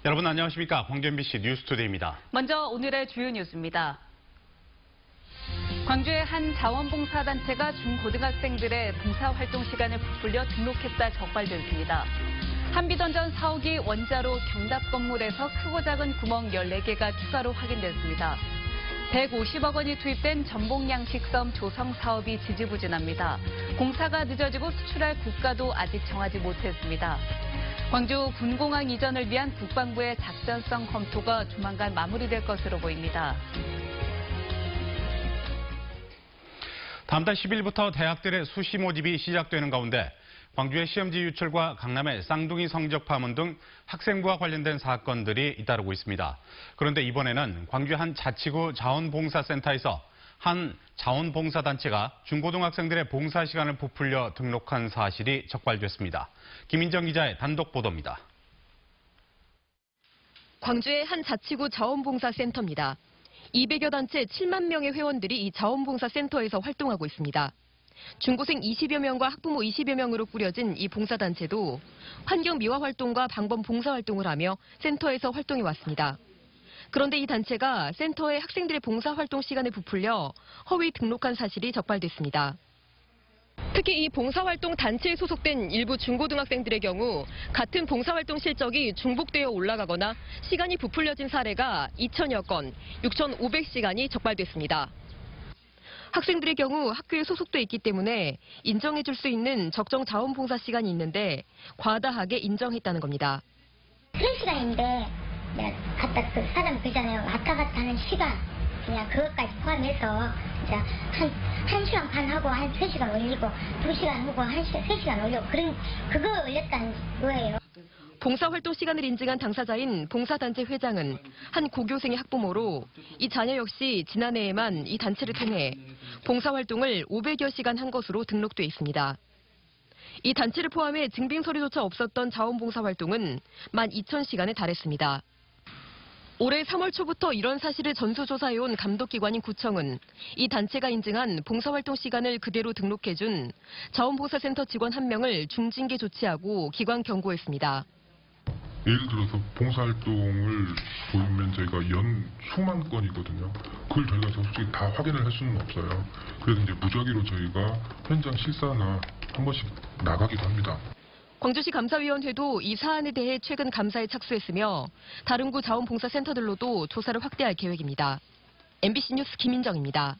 여러분 안녕하십니까? 광주 MBC 뉴스투데이입니다. 먼저 오늘의 주요 뉴스입니다. 광주의 한 자원봉사단체가 중고등학생들의 봉사활동 시간을 부풀려 등록했다 적발됐습니다. 한비던전 4호기 원자로 경납 건물에서 크고 작은 구멍 14개가 추가로 확인됐습니다. 150억 원이 투입된 전복양식섬 조성 사업이 지지부진합니다. 공사가 늦어지고 수출할 국가도 아직 정하지 못했습니다. 광주 군공항 이전을 위한 국방부의 작전성 검토가 조만간 마무리될 것으로 보입니다. 다음 달 10일부터 대학들의 수시 모집이 시작되는 가운데 광주의 시험지 유출과 강남의 쌍둥이 성적 파문 등 학생부와 관련된 사건들이 잇따르고 있습니다. 그런데 이번에는 광주 한 자치구 자원봉사센터에서 한 자원봉사단체가 중고등학생들의 봉사 시간을 부풀려 등록한 사실이 적발됐습니다. 김인정 기자의 단독 보도입니다. 광주의 한 자치구 자원봉사센터입니다. 200여 단체 7만 명의 회원들이 이 자원봉사센터에서 활동하고 있습니다. 중고생 20여 명과 학부모 20여 명으로 꾸려진 이 봉사단체도 환경 미화 활동과 방범 봉사 활동을 하며 센터에서 활동해 왔습니다. 그런데 이 단체가 센터의 학생들의 봉사활동 시간을 부풀려 허위 등록한 사실이 적발됐습니다. 특히 이 봉사활동 단체에 소속된 일부 중고등학생들의 경우 같은 봉사활동 실적이 중복되어 올라가거나 시간이 부풀려진 사례가 2천여 건, 6,500시간이 적발됐습니다. 학생들의 경우 학교에 소속돼 있기 때문에 인정해줄 수 있는 적정 자원봉사 시간이 있는데 과다하게 인정했다는 겁니다. 그런 시간인데 내가 아까 그 사람 그잖아요. 왔다 갔다 하는 시간 그냥 그것까지 포함해서 이제 한 시간 반 하고 한 3시간 올리고 2시간 하고 3시간 올리고 그거 올렸다는 거예요. 봉사활동 시간을 인증한 당사자인 봉사단체 회장은 한 고교생의 학부모로 이 자녀 역시 지난해에만 이 단체를 통해 봉사활동을 500여 시간 한 것으로 등록돼 있습니다. 이 단체를 포함해 증빙 서류조차 없었던 자원봉사활동은 12,000시간에 달했습니다. 올해 3월 초부터 이런 사실을 전수조사해온 감독기관인 구청은 이 단체가 인증한 봉사활동 시간을 그대로 등록해준 자원봉사센터 직원 1명을 중징계 조치하고 기관 경고했습니다. 예를 들어서 봉사활동을 보면 저희가 연 수만 건이거든요. 그걸 저희가 솔직히 다 확인을 할 수는 없어요. 그래서 이제 무작위로 저희가 현장 실사나 한 번씩 나가기도 합니다. 광주시 감사위원회도 이 사안에 대해 최근 감사에 착수했으며 다른 구 자원봉사센터들로도 조사를 확대할 계획입니다. MBC 뉴스 김인정입니다.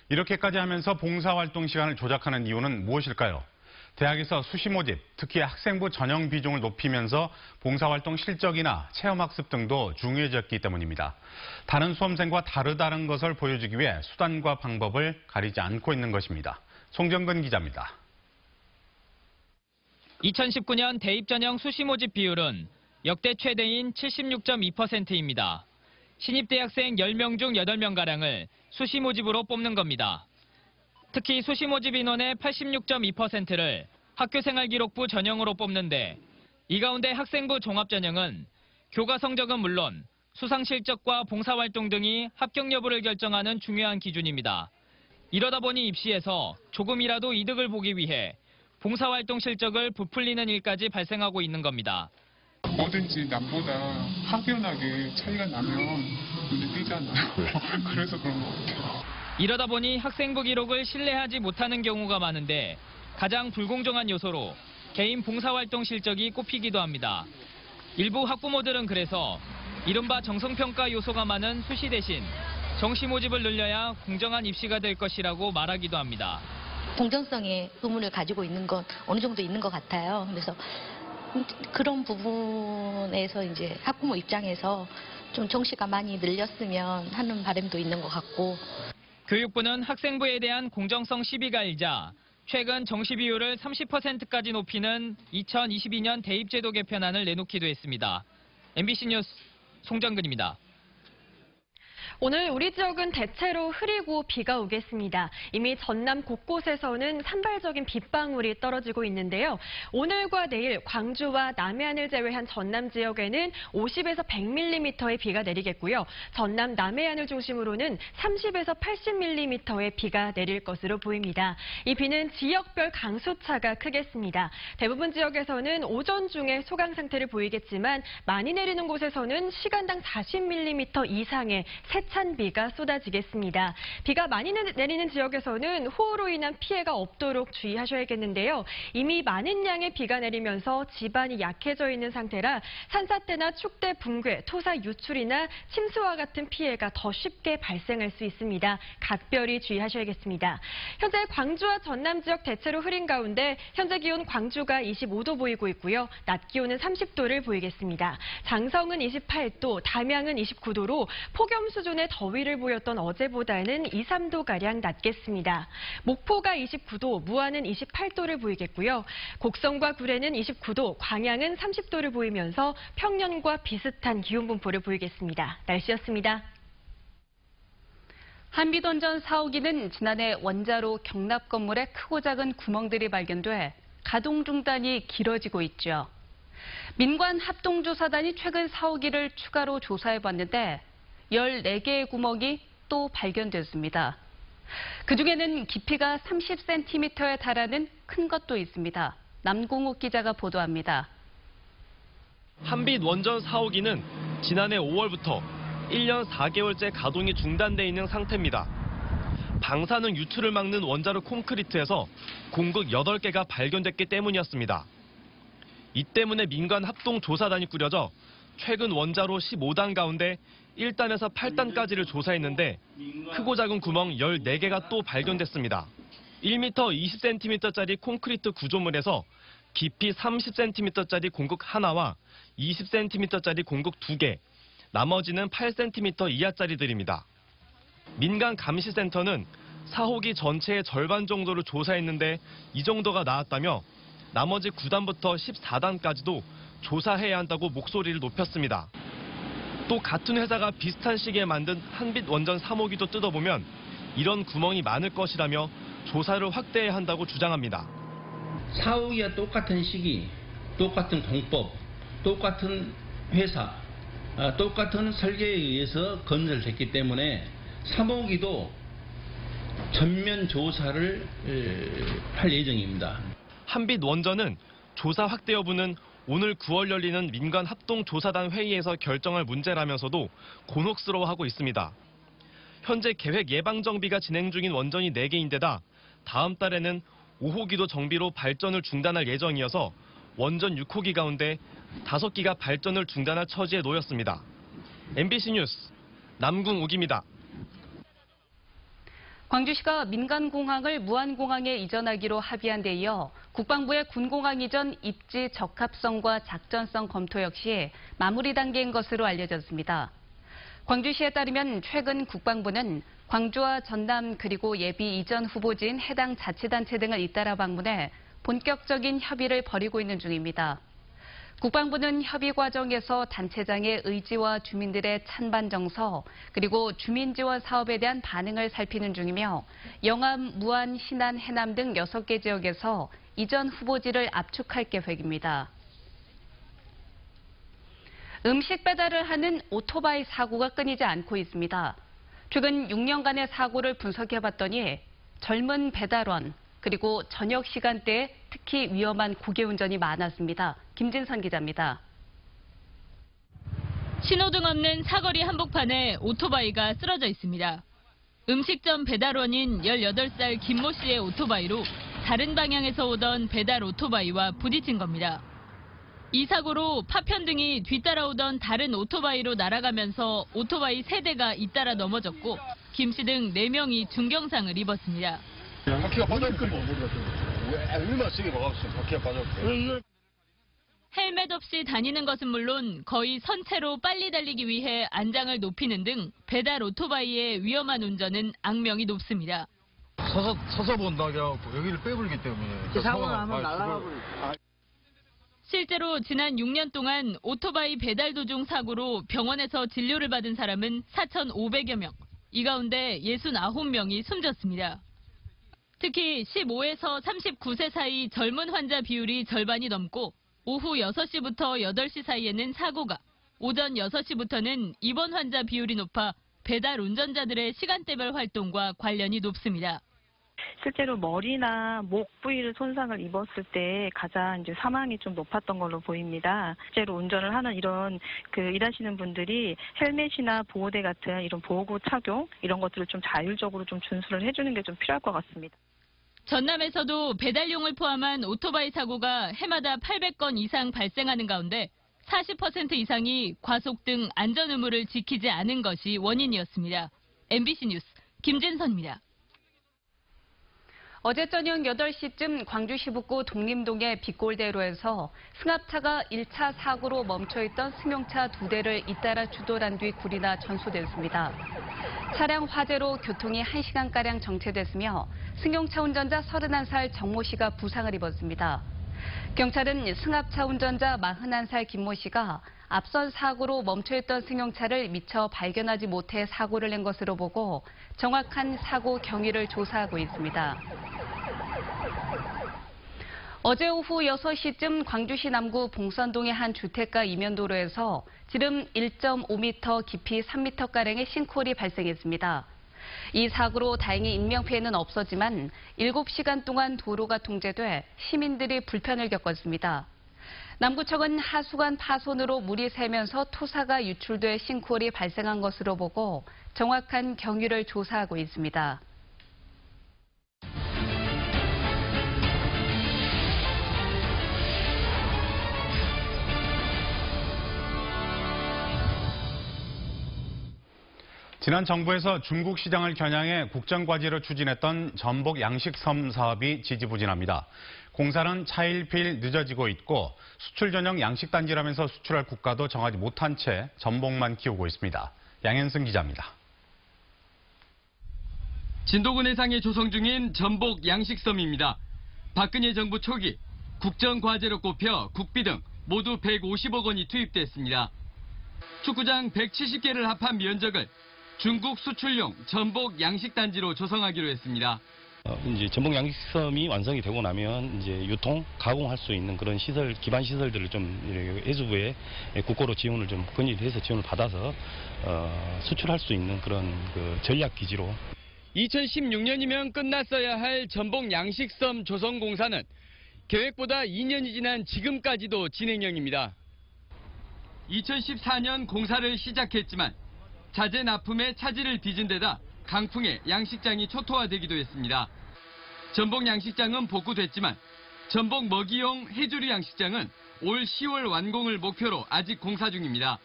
이렇게까지 하면서 봉사활동 시간을 조작하는 이유는 무엇일까요? 대학에서 수시 모집, 특히 학생부 전형 비중을 높이면서 봉사활동 실적이나 체험학습 등도 중요해졌기 때문입니다. 다른 수험생과 다르다는 것을 보여주기 위해 수단과 방법을 가리지 않고 있는 것입니다. 송정근 기자입니다. 2019년 대입 전형 수시 모집 비율은 역대 최대인 76.2%입니다. 신입 대학생 10명 중 8명가량을 수시 모집으로 뽑는 겁니다. 특히 수시 모집 인원의 86.2%를 학교생활기록부 전형으로 뽑는데 이 가운데 학생부 종합전형은 교과 성적은 물론 수상 실적과 봉사활동 등이 합격 여부를 결정하는 중요한 기준입니다. 이러다 보니 입시에서 조금이라도 이득을 보기 위해 봉사활동 실적을 부풀리는 일까지 발생하고 있는 겁니다. 뭐든지 남보다 확연하게 차이가 나면 눈에 띄잖아요. 그래서 그런 것 같아요. 이러다 보니 학생부 기록을 신뢰하지 못하는 경우가 많은데 가장 불공정한 요소로 개인 봉사활동 실적이 꼽히기도 합니다. 일부 학부모들은 그래서 이른바 정성평가 요소가 많은 수시 대신 정시 모집을 늘려야 공정한 입시가 될 것이라고 말하기도 합니다. 공정성의 의문을 가지고 있는 건 어느 정도 있는 것 같아요. 그래서 그런 부분에서 이제 학부모 입장에서 좀 정시가 많이 늘렸으면 하는 바람도 있는 것 같고. 교육부는 학생부에 대한 공정성 시비가 일자 최근 정시 비율을 30%까지 높이는 2022년 대입제도 개편안을 내놓기도 했습니다. MBC 뉴스 송정근입니다. 오늘 우리 지역은 대체로 흐리고 비가 오겠습니다. 이미 전남 곳곳에서는 산발적인 빗방울이 떨어지고 있는데요. 오늘과 내일 광주와 남해안을 제외한 전남 지역에는 50에서 100mm의 비가 내리겠고요. 전남 남해안을 중심으로는 30에서 80mm의 비가 내릴 것으로 보입니다. 이 비는 지역별 강수차가 크겠습니다. 대부분 지역에서는 오전 중에 소강 상태를 보이겠지만 많이 내리는 곳에서는 시간당 40mm 이상의 세찬 비가 쏟아지겠습니다. 비가 많이 내리는 지역에서는 호우로 인한 피해가 없도록 주의하셔야겠는데요. 이미 많은 양의 비가 내리면서 지반이 약해져 있는 상태라 산사태나 축대 붕괴, 토사 유출이나 침수와 같은 피해가 더 쉽게 발생할 수 있습니다. 각별히 주의하셔야겠습니다. 현재 광주와 전남 지역 대체로 흐린 가운데 현재 기온 광주가 25도 보이고 있고요. 낮 기온은 30도를 보이겠습니다. 장성은 28도, 담양은 29도로 폭염 수준의 더위를 보였던 어제보다는 2, 3도가량 낮겠습니다. 목포가 29도, 무안은 28도를 보이겠고요. 곡성과 구례는 29도, 광양은 30도를 보이면서 평년과 비슷한 기온 분포를 보이겠습니다. 날씨였습니다. 한비던전 4호기는 지난해 원자로 경납 건물에 크고 작은 구멍들이 발견돼 가동 중단이 길어지고 있죠. 민관 합동조사단이 최근 4호기를 추가로 조사해봤는데 14개의 구멍이 또 발견됐습니다. 그중에는 깊이가 30cm에 달하는 큰 것도 있습니다. 남궁욱 기자가 보도합니다. 한빛 원전 4호기는 지난해 5월부터 1년 4개월째 가동이 중단돼 있는 상태입니다. 방사능 유출을 막는 원자로 콘크리트에서 공극 8개가 발견됐기 때문이었습니다. 이 때문에 민간 합동조사단이 꾸려져 최근 원자로 15단 가운데 1단에서 8단까지를 조사했는데 크고 작은 구멍 14개가 또 발견됐습니다. 1m 20cm짜리 콘크리트 구조물에서 깊이 30cm짜리 공극 하나와 20cm짜리 공극 2개, 나머지는 8cm 이하짜리들입니다. 민간 감시센터는 4호기 전체의 절반 정도를 조사했는데 이 정도가 나왔다며 나머지 9단부터 14단까지도 조사해야 한다고 목소리를 높였습니다. 또 같은 회사가 비슷한 시기에 만든 한빛 원전 3호기도 뜯어보면 이런 구멍이 많을 것이라며 조사를 확대해야 한다고 주장합니다. 4호기와 똑같은 시기, 똑같은 공법, 똑같은 회사, 똑같은 설계에 의해서 건설됐기 때문에 3호기도 전면 조사를 할 예정입니다. 한빛 원전은 조사 확대 여부는 오늘 9월 열리는 민간 합동조사단 회의에서 결정할 문제라면서도 곤혹스러워하고 있습니다. 현재 계획 예방정비가 진행 중인 원전이 4개인데다 다음 달에는 5호기도 정비로 발전을 중단할 예정이어서 원전 6호기 가운데 5기가 발전을 중단할 처지에 놓였습니다. MBC 뉴스 남궁욱입니다. 광주시가 민간공항을 무안공항에 이전하기로 합의한 데 이어 국방부의 군공항 이전 입지 적합성과 작전성 검토 역시 마무리 단계인 것으로 알려졌습니다. 광주시에 따르면 최근 국방부는 광주와 전남 그리고 예비 이전 후보지인 해당 자치단체 등을 잇따라 방문해 본격적인 협의를 벌이고 있는 중입니다. 국방부는 협의 과정에서 단체장의 의지와 주민들의 찬반 정서 그리고 주민 지원 사업에 대한 반응을 살피는 중이며 영암, 무안, 신안, 해남 등 6개 지역에서 이전 후보지를 압축할 계획입니다. 음식 배달을 하는 오토바이 사고가 끊이지 않고 있습니다. 최근 6년간의 사고를 분석해봤더니 젊은 배달원, 그리고 저녁 시간대에 특히 위험한 고개운전이 많았습니다. 김진선 기자입니다. 신호등 없는 사거리 한복판에 오토바이가 쓰러져 있습니다. 음식점 배달원인 18살 김모 씨의 오토바이로 다른 방향에서 오던 배달 오토바이와 부딪힌 겁니다. 이 사고로 파편 등이 뒤따라오던 다른 오토바이로 날아가면서 오토바이 3대가 잇따라 넘어졌고 김 씨 등 4명이 중경상을 입었습니다. 바퀴가 빠졌거든요. 왜 얼마나 세게 박았어요. 바퀴가 빠졌고. 헬멧 없이 다니는 것은 물론 거의 선체로 빨리 달리기 위해 안장을 높이는 등 배달 오토바이의 위험한 운전은 악명이 높습니다. 서서 본다고 해갖고 여기를 빼불기 때문에. 사고가 한번 날아가고. 실제로 지난 6년 동안 오토바이 배달 도중 사고로 병원에서 진료를 받은 사람은 4,500여 명. 이 가운데 69명이 숨졌습니다. 특히 15에서 39세 사이 젊은 환자 비율이 절반이 넘고 오후 6시부터 8시 사이에는 사고가, 오전 6시부터는 입원 환자 비율이 높아 배달 운전자들의 시간대별 활동과 관련이 높습니다. 실제로 머리나 목 부위를 손상을 입었을 때 가장 이제 사망이 좀 높았던 걸로 보입니다. 실제로 운전을 하는 이런 일하시는 분들이 헬멧이나 보호대 같은 이런 보호구 착용 이런 것들을 좀 자율적으로 좀 준수를 해주는 게 좀 필요할 것 같습니다. 전남에서도 배달용을 포함한 오토바이 사고가 해마다 800건 이상 발생하는 가운데 40% 이상이 과속 등 안전 의무를 지키지 않은 것이 원인이었습니다. MBC 뉴스 김진선입니다. 어제 저녁 8시쯤 광주시 북구 독림동의 빗골대로에서 승합차가 1차 사고로 멈춰있던 승용차 2대를 잇따라 추돌한 뒤 불이 나 전소됐습니다. 차량 화재로 교통이 1시간가량 정체됐으며 승용차 운전자 31살 정모 씨가 부상을 입었습니다. 경찰은 승합차 운전자 41살 김모 씨가 앞선 사고로 멈춰있던 승용차를 미처 발견하지 못해 사고를 낸 것으로 보고 정확한 사고 경위를 조사하고 있습니다. 어제 오후 6시쯤 광주시 남구 봉선동의 한 주택가 이면도로에서 지름 1.5m, 깊이 3m가량의 싱크홀이 발생했습니다. 이 사고로 다행히 인명피해는 없었지만 7시간 동안 도로가 통제돼 시민들이 불편을 겪었습니다. 남구청은 하수관 파손으로 물이 새면서 토사가 유출돼 싱크홀이 발생한 것으로 보고 정확한 경위를 조사하고 있습니다. 지난 정부에서 중국 시장을 겨냥해 국정과제로 추진했던 전복 양식섬 사업이 지지부진합니다. 공사는 차일피일 늦어지고 있고 수출 전용 양식단지라면서 수출할 국가도 정하지 못한 채 전복만 키우고 있습니다. 양현승 기자입니다. 진도군 해상에 조성 중인 전복 양식섬입니다. 박근혜 정부 초기 국정과제로 꼽혀 국비 등 모두 150억 원이 투입됐습니다. 축구장 170개를 합한 면적을 중국 수출용 전복 양식단지로 조성하기로 했습니다. 이제 전복 양식섬이 완성이 되고 나면 이제 유통, 가공할 수 있는 그런 시설, 기반 시설들을 좀 해수부에 국고로 지원을 좀 건의해서 지원을 받아서 수출할 수 있는 그런 전략 기지로. 2016년이면 끝났어야 할 전복 양식섬 조성 공사는 계획보다 2년이 지난 지금까지도 진행형입니다. 2014년 공사를 시작했지만 자재 납품에 차질을 빚은 데다 강풍에 양식장이 초토화되기도 했습니다. 전복 양식장은 복구됐지만 전복 먹이용 해조류 양식장은 올 10월 완공을 목표로 아직 공사 중입니다.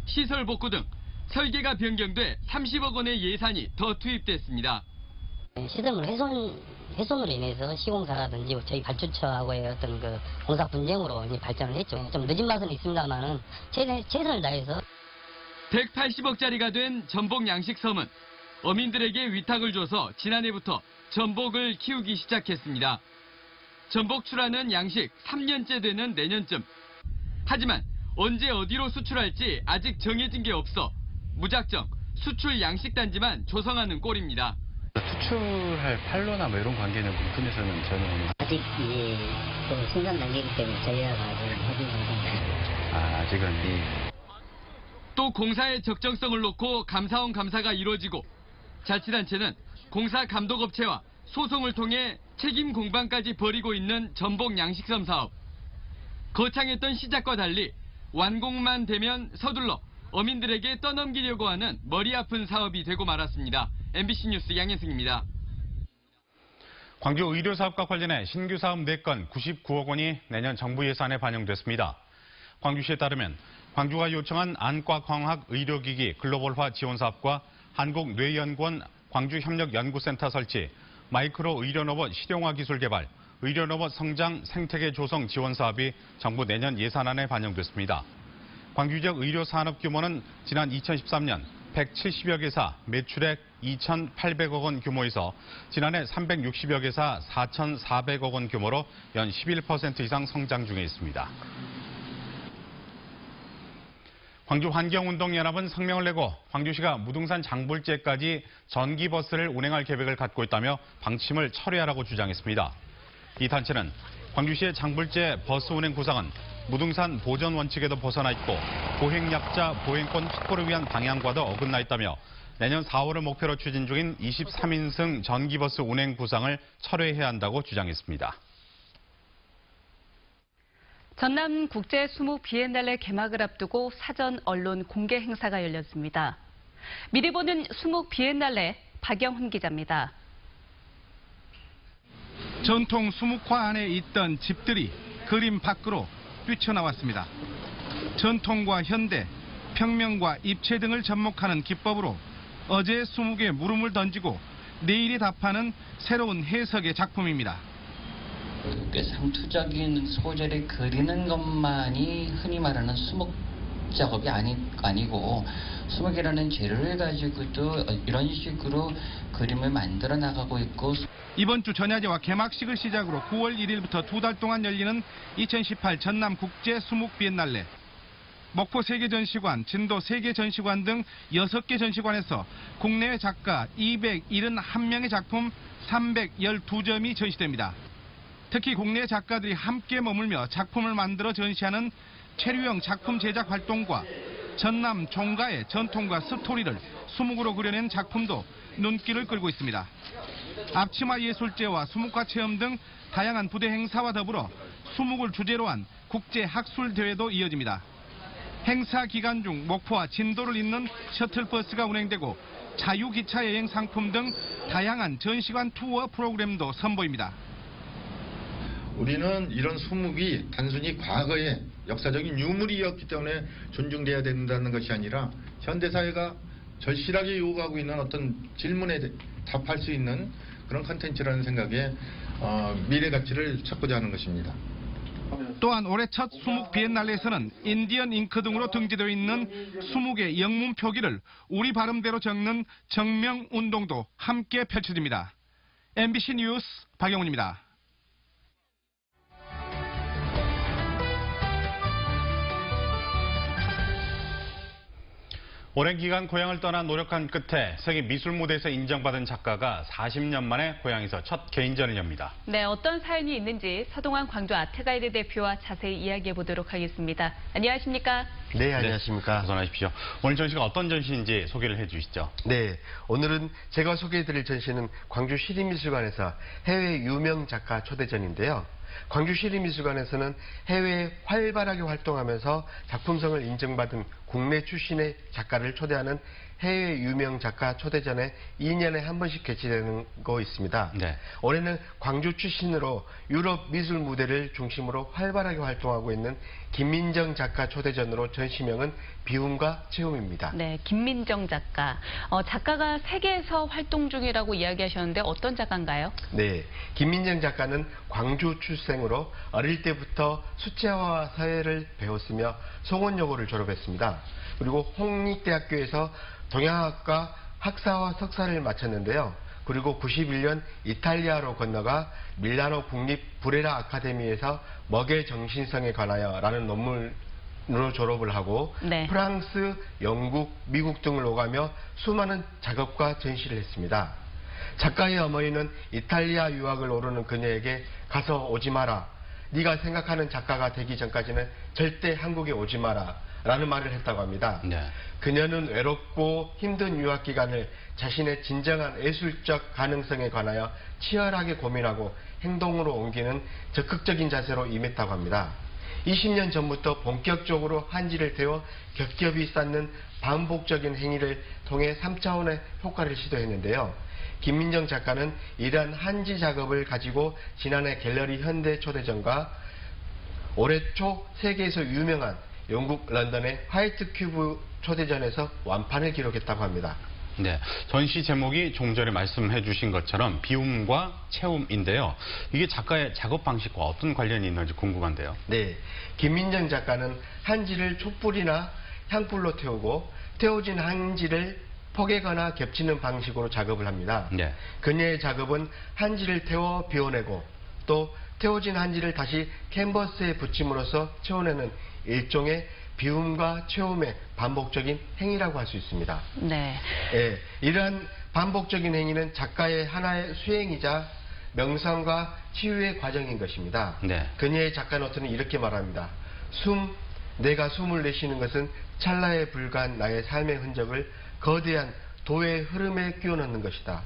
시설 복구 등 설계가 변경돼 30억 원의 예산이 더 투입됐습니다. 시설물 훼손으로 인해서 시공사라든지 저희 발주처하고의 어떤 공사 분쟁으로 이제 발전을 했죠. 좀 늦은 맛은 있습니다만은 최선을 다해서 180억짜리가 된 전복 양식섬은 어민들에게 위탁을 줘서 지난해부터 전복을 키우기 시작했습니다. 전복 출하는 양식 3년째 되는 내년쯤. 하지만 언제 어디로 수출할지 아직 정해진 게 없어 무작정 수출 양식단지만 조성하는 꼴입니다. 수출할 판로나 이런 관계는 부분에서는 저는 아직 이제 생산 단계이기 때문에 저희가 아직 확인 상태입니다. 아직은 또 공사의 적정성을 놓고 감사원 감사가 이루어지고 자치단체는 공사 감독업체와 소송을 통해 책임 공방까지 벌이고 있는 전복 양식섬 사업. 거창했던 시작과 달리 완공만 되면 서둘러 어민들에게 떠넘기려고 하는 머리 아픈 사업이 되고 말았습니다. MBC 뉴스 양현승입니다. 광주 의료사업과 관련해 신규 사업 4건 99억 원이 내년 정부 예산에 반영됐습니다. 광주시에 따르면 광주가 요청한 안과광학 의료기기 글로벌화 지원 사업과 한국뇌연구원 광주협력연구센터 설치, 마이크로 의료로봇 실용화 기술 개발, 의료로봇 성장 생태계 조성 지원 사업이 정부 내년 예산안에 반영됐습니다. 광주 지역 의료산업 규모는 지난 2013년 170여 개사, 매출액 2,800억 원 규모에서 지난해 360여 개사 4,400억 원 규모로 연 11% 이상 성장 중에 있습니다. 광주환경운동연합은 성명을 내고 광주시가 무등산 장불제까지 전기버스를 운행할 계획을 갖고 있다며 방침을 철회하라고 주장했습니다. 이 단체는 광주시의 장불제 버스 운행 구상은 무등산 보전 원칙에도 벗어나 있고 보행약자 보행권 확보를 위한 방향과도 어긋나 있다며 내년 4월을 목표로 추진 중인 23인승 전기버스 운행 구상을 철회해야 한다고 주장했습니다. 전남 국제 수목 비엔날레 개막을 앞두고 사전 언론 공개 행사가 열렸습니다. 미리 보는 수목 비엔날레 박영훈 기자입니다. 전통 수묵화 안에 있던 집들이 그림 밖으로 뛰쳐나왔습니다. 전통과 현대, 평명과 입체 등을 접목하는 기법으로 어제 수묵에 물음을 던지고 내일이 답하는 새로운 해석의 작품입니다. 상투적인 소재를 그리는 것만이 흔히 말하는 수목 작업이 아니고 수목이라는 재료를 가지고도 이런 식으로 그림을 만들어 나가고 있고 이번 주 전야제와 개막식을 시작으로 9월 1일부터 2달 동안 열리는 2018 전남 국제 수묵 비엔날레. 목포 세계전시관, 진도 세계전시관 등 6개 전시관에서 국내외 작가 271명의 작품 312점이 전시됩니다. 특히 국내 작가들이 함께 머물며 작품을 만들어 전시하는 체류형 작품 제작 활동과 전남 종가의 전통과 스토리를 수묵으로 그려낸 작품도 눈길을 끌고 있습니다. 앞치마 예술제와 수묵화 체험 등 다양한 부대 행사와 더불어 수묵을 주제로 한 국제 학술 대회도 이어집니다. 행사 기간 중 목포와 진도를 잇는 셔틀버스가 운행되고 자유기차 여행 상품 등 다양한 전시관 투어 프로그램도 선보입니다. 우리는 이런 수묵이 단순히 과거의 역사적인 유물이었기 때문에 존중돼야 된다는 것이 아니라 현대사회가 절실하게 요구하고 있는 어떤 질문에 답할 수 있는 그런 컨텐츠라는 생각에 미래 가치를 찾고자 하는 것입니다. 또한 올해 첫 수묵 비엔날레에서는 인디언 잉크 등으로 등재되어 있는 수묵의 영문 표기를 우리 발음대로 적는 정명 운동도 함께 펼쳐집니다. MBC 뉴스 박영훈입니다. 오랜 기간 고향을 떠나 노력한 끝에 세계 미술 무대에서 인정받은 작가가 40년 만에 고향에서 첫 개인전을 엽니다. 네, 어떤 사연이 있는지 서동환 광주 아트가이드 대표와 자세히 이야기해 보도록 하겠습니다. 안녕하십니까? 네, 안녕하십니까? 어서 오십시오. 오늘 전시가 어떤 전시인지 소개를 해주시죠. 네, 오늘은 제가 소개해드릴 전시는 광주 시립미술관에서 해외 유명 작가 초대전인데요. 광주 시립미술관에서는 해외에 활발하게 활동하면서 작품성을 인정받은 국내 출신의 작가를 초대하는 해외 유명 작가 초대전에 2년에 한 번씩 개최되는 거 있습니다. 네. 올해는 광주 출신으로 유럽 미술 무대를 중심으로 활발하게 활동하고 있는 김민정 작가 초대전으로 전시명은 비움과 체험입니다. 네, 김민정 작가. 작가가 세계에서 활동 중이라고 이야기하셨는데 어떤 작가인가요? 네, 김민정 작가는 광주 출생으로 어릴 때부터 수채화와 서예를 배웠으며 송원여고를 졸업했습니다. 그리고 홍익대학교에서 동양학과 학사와 석사를 마쳤는데요. 그리고 91년 이탈리아로 건너가 밀라노 국립 브레라 아카데미에서 먹의 정신성에 관하여 라는 논문으로 졸업을 하고 네. 프랑스, 영국, 미국 등을 오가며 수많은 작업과 전시를 했습니다. 작가의 어머니는 이탈리아 유학을 오르는 그녀에게 가서 오지 마라. 네가 생각하는 작가가 되기 전까지는 절대 한국에 오지 마라. 라는 말을 했다고 합니다. 네. 그녀는 외롭고 힘든 유학 기간을 자신의 진정한 예술적 가능성에 관하여 치열하게 고민하고 행동으로 옮기는 적극적인 자세로 임했다고 합니다. 20년 전부터 본격적으로 한지를 태워 겹겹이 쌓는 반복적인 행위를 통해 3차원의 효과를 시도했는데요. 김민정 작가는 이러한 한지 작업을 가지고 지난해 갤러리 현대 초대전과 올해 초 세계에서 유명한 영국 런던의 화이트 큐브 초대전에서 완판을 기록했다고 합니다. 네, 전시 제목이 좀 전에 말씀해 주신 것처럼 비움과 체움인데요. 이게 작가의 작업 방식과 어떤 관련이 있는지 궁금한데요. 네, 김민정 작가는 한지를 촛불이나 향불로 태우고 태워진 한지를 포개거나 겹치는 방식으로 작업을 합니다. 네. 그녀의 작업은 한지를 태워 비워내고 또 태워진 한지를 다시 캔버스에 붙임으로써 채워내는 일종의 비움과 채움의 반복적인 행위라고 할 수 있습니다. 네. 예, 이러한 반복적인 행위는 작가의 하나의 수행이자 명상과 치유의 과정인 것입니다. 네. 그녀의 작가 노트는 이렇게 말합니다. 내가 숨을 내쉬는 것은 찰나에 불과한 나의 삶의 흔적을 거대한 도의 흐름에 끼워 넣는 것이다.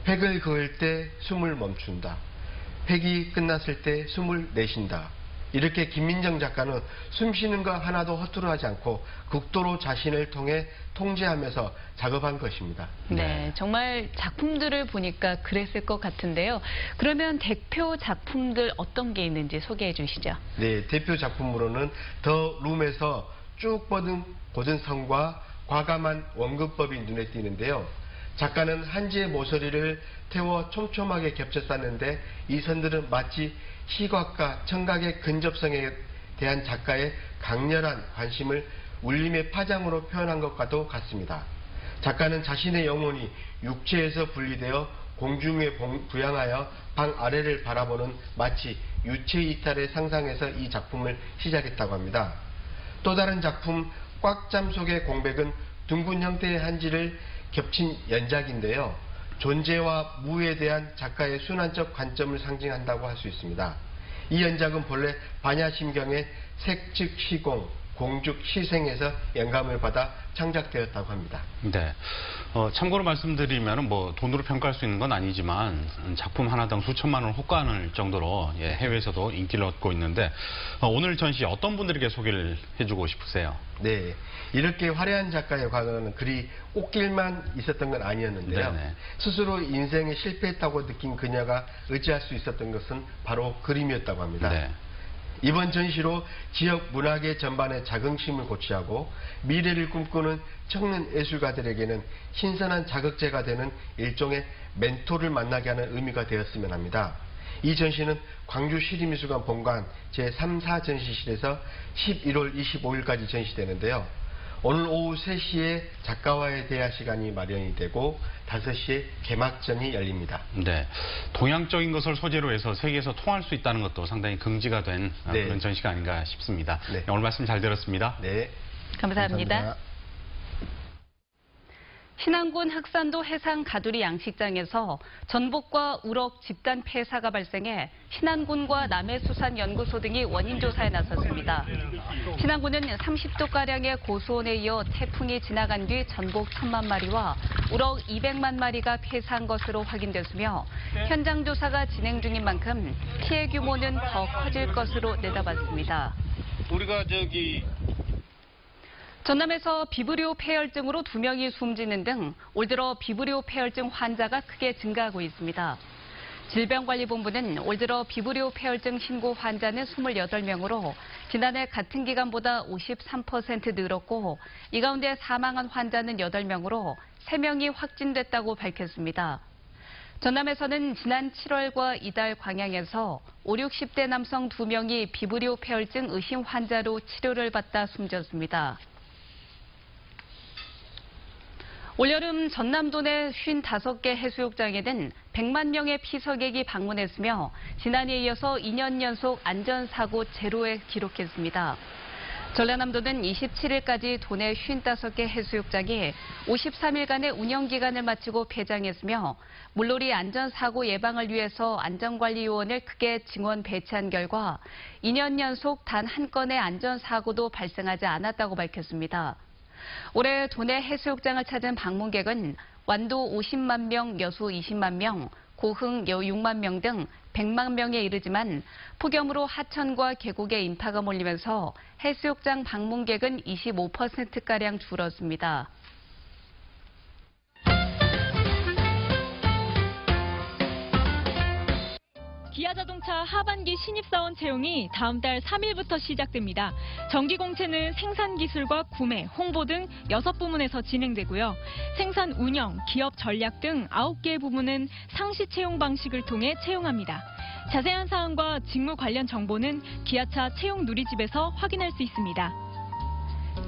획을 그을 때 숨을 멈춘다. 획이 끝났을 때 숨을 내쉰다. 이렇게 김민정 작가는 숨 쉬는 거 하나도 허투루 하지 않고 극도로 자신을 통해 통제하면서 작업한 것입니다. 네, 정말 작품들을 보니까 그랬을 것 같은데요. 그러면 대표 작품들 어떤 게 있는지 소개해 주시죠. 네, 대표 작품으로는 더 룸에서 쭉 뻗은 고전선과 과감한 원근법이 눈에 띄는데요. 작가는 한지의 모서리를 태워 촘촘하게 겹쳐 쌌는데 이 선들은 마치 시각과 청각의 근접성에 대한 작가의 강렬한 관심을 울림의 파장으로 표현한 것과도 같습니다. 작가는 자신의 영혼이 육체에서 분리되어 공중에 부양하여 방 아래를 바라보는 마치 유체 이탈의 상상에서 이 작품을 시작했다고 합니다. 또 다른 작품 꽉잠 속의 공백은 둥근 형태의 한지를 겹친 연작인데요. 존재와 무에 대한 작가의 순환적 관점을 상징한다고 할 수 있습니다. 이 연작은 본래 반야심경의 색즉 시공, 공죽 시생에서 영감을 받아 창작되었다고 합니다. 네. 참고로 말씀드리면 뭐 돈으로 평가할 수 있는 건 아니지만 작품 하나당 수천만 원 호가할 정도로 해외에서도 인기를 얻고 있는데 오늘 전시 어떤 분들에게 소개를 해주고 싶으세요? 네. 이렇게 화려한 작가의 과거는 그리 꽃길만 있었던 건 아니었는데요. 네네. 스스로 인생에 실패했다고 느낀 그녀가 의지할 수 있었던 것은 바로 그림이었다고 합니다. 네. 이번 전시로 지역 문화계 전반의 자긍심을 고취하고 미래를 꿈꾸는 청년 예술가들에게는 신선한 자극제가 되는 일종의 멘토를 만나게 하는 의미가 되었으면 합니다. 이 전시는 광주 시립미술관 본관 제3, 4전시실에서 11월 25일까지 전시되는데요. 오늘 오후 3시에 작가와의 대화 시간이 마련이 되고 5시에 개막전이 열립니다. 네, 동양적인 것을 소재로 해서 세계에서 통할 수 있다는 것도 상당히 긍지가 된 네. 그런 전시가 아닌가 싶습니다. 네. 오늘 말씀 잘 들었습니다. 네. 감사합니다. 신안군 흑산도 해상 가두리 양식장에서 전복과 우럭 집단 폐사가 발생해 신안군과 남해수산연구소 등이 원인 조사에 나섰습니다. 신안군은 30도가량의 고수온에 이어 태풍이 지나간 뒤 전복 1,000만 마리와 우럭 200만 마리가 폐사한 것으로 확인됐으며 현장 조사가 진행 중인 만큼 피해 규모는 더 커질 것으로 내다봤습니다. 전남에서 비브리오 폐혈증으로 2명이 숨지는 등 올 들어 비브리오 폐혈증 환자가 크게 증가하고 있습니다. 질병관리본부는 올 들어 비브리오 폐혈증 신고 환자는 28명으로 지난해 같은 기간보다 53% 늘었고 이 가운데 사망한 환자는 8명으로 3명이 확진됐다고 밝혔습니다. 전남에서는 지난 7월과 이달 광양에서 5, 60대 남성 2명이 비브리오 폐혈증 의심 환자로 치료를 받다 숨졌습니다. 올여름 전남도 내 55개 해수욕장에는 100만 명의 피서객이 방문했으며 지난해에 이어서 2년 연속 안전사고 제로에 기록했습니다. 전라남도는 27일까지 도내 55개 해수욕장이 53일간의 운영기간을 마치고 폐장했으며 물놀이 안전사고 예방을 위해서 안전관리요원을 크게 증원 배치한 결과 2년 연속 단 한 건의 안전사고도 발생하지 않았다고 밝혔습니다. 올해 도내 해수욕장을 찾은 방문객은 완도 50만 명, 여수 20만 명, 고흥 6만 명 등 100만 명에 이르지만 폭염으로 하천과 계곡에 인파가 몰리면서 해수욕장 방문객은 25%가량 줄었습니다. 기아자동차 하반기 신입사원 채용이 다음 달 3일부터 시작됩니다. 정기공채는 생산기술과 구매, 홍보 등 6부문에서 진행되고요. 생산 운영, 기업 전략 등 9개의 부문은 상시 채용 방식을 통해 채용합니다. 자세한 사항과 직무 관련 정보는 기아차 채용 누리집에서 확인할 수 있습니다.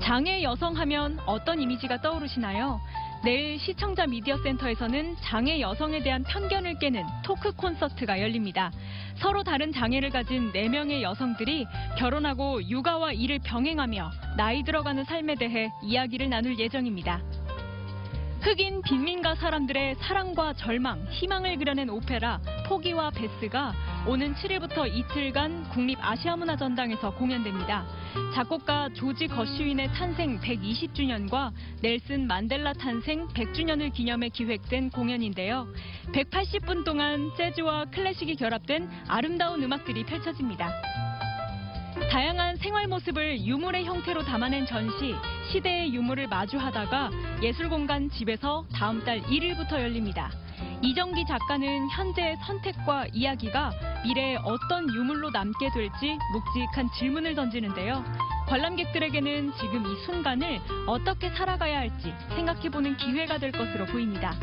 장애 여성 하면 어떤 이미지가 떠오르시나요? 내일 시청자 미디어 센터에서는 장애 여성에 대한 편견을 깨는 토크 콘서트가 열립니다. 서로 다른 장애를 가진 4명의 여성들이 결혼하고 육아와 일을 병행하며 나이 들어가는 삶에 대해 이야기를 나눌 예정입니다. 흑인 빈민가 사람들의 사랑과 절망, 희망을 그려낸 오페라 포기와 베스가 오는 7일부터 이틀간 국립아시아문화전당에서 공연됩니다. 작곡가 조지 거쉬윈의 탄생 120주년과 넬슨 만델라 탄생 100주년을 기념해 기획된 공연인데요. 180분 동안 재즈와 클래식이 결합된 아름다운 음악들이 펼쳐집니다. 다양한 생활 모습을 유물의 형태로 담아낸 전시, 시대의 유물을 마주하다가 예술공간 집에서 다음 달 1일부터 열립니다. 이정기 작가는 현재의 선택과 이야기가 미래에 어떤 유물로 남게 될지 묵직한 질문을 던지는데요. 관람객들에게는 지금 이 순간을 어떻게 살아가야 할지 생각해보는 기회가 될 것으로 보입니다.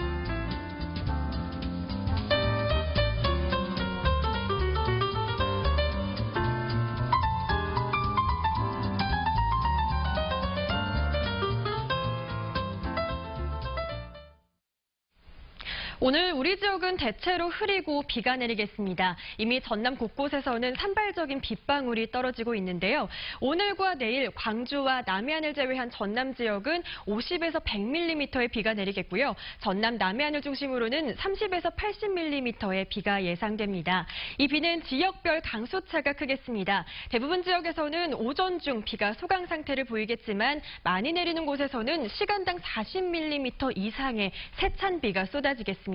오늘 우리 지역은 대체로 흐리고 비가 내리겠습니다. 이미 전남 곳곳에서는 산발적인 빗방울이 떨어지고 있는데요. 오늘과 내일 광주와 남해안을 제외한 전남 지역은 50에서 100mm의 비가 내리겠고요. 전남 남해안을 중심으로는 30에서 80mm의 비가 예상됩니다. 이 비는 지역별 강수차가 크겠습니다. 대부분 지역에서는 오전 중 비가 소강 상태를 보이겠지만 많이 내리는 곳에서는 시간당 40mm 이상의 세찬 비가 쏟아지겠습니다.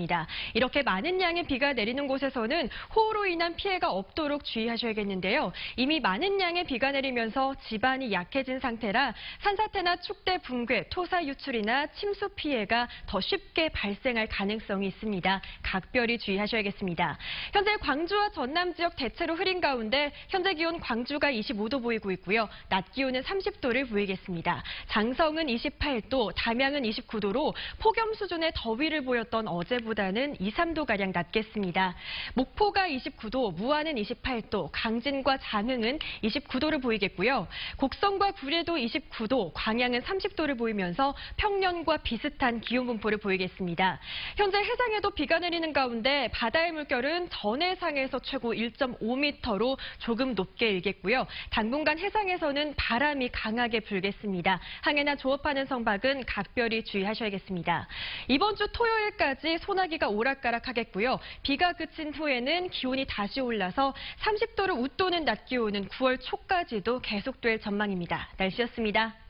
이렇게 많은 양의 비가 내리는 곳에서는 호우로 인한 피해가 없도록 주의하셔야겠는데요. 이미 많은 양의 비가 내리면서 지반이 약해진 상태라 산사태나 축대 붕괴, 토사 유출이나 침수 피해가 더 쉽게 발생할 가능성이 있습니다. 각별히 주의하셔야겠습니다. 현재 광주와 전남 지역 대체로 흐린 가운데 현재 기온 광주가 25도 보이고 있고요. 낮 기온은 30도를 보이겠습니다. 장성은 28도, 담양은 29도로 폭염 수준의 더위를 보였던 어제보다는 2, 3도가량 낮겠습니다. 목포가 29도, 무안은 28도, 강진과 장흥은 29도를 보이겠고요. 곡성과 구례도 29도, 광양은 30도를 보이면서 평년과 비슷한 기온 분포를 보이겠습니다. 현재 해상에도 비가 내리는 가운데 바다의 물결은 전해상에서 최고 1.5m로 조금 높게 일겠고요. 당분간 해상에서는 바람이 강하게 불겠습니다. 항해나 조업하는 선박은 각별히 주의하셔야겠습니다. 이번 주 토요일까지 소나기가 오락가락하겠고요. 비가 그친 후에는 기온이 다시 올라서 30도를 웃도는 낮 기온은 9월 초까지도 계속될 전망입니다. 날씨였습니다.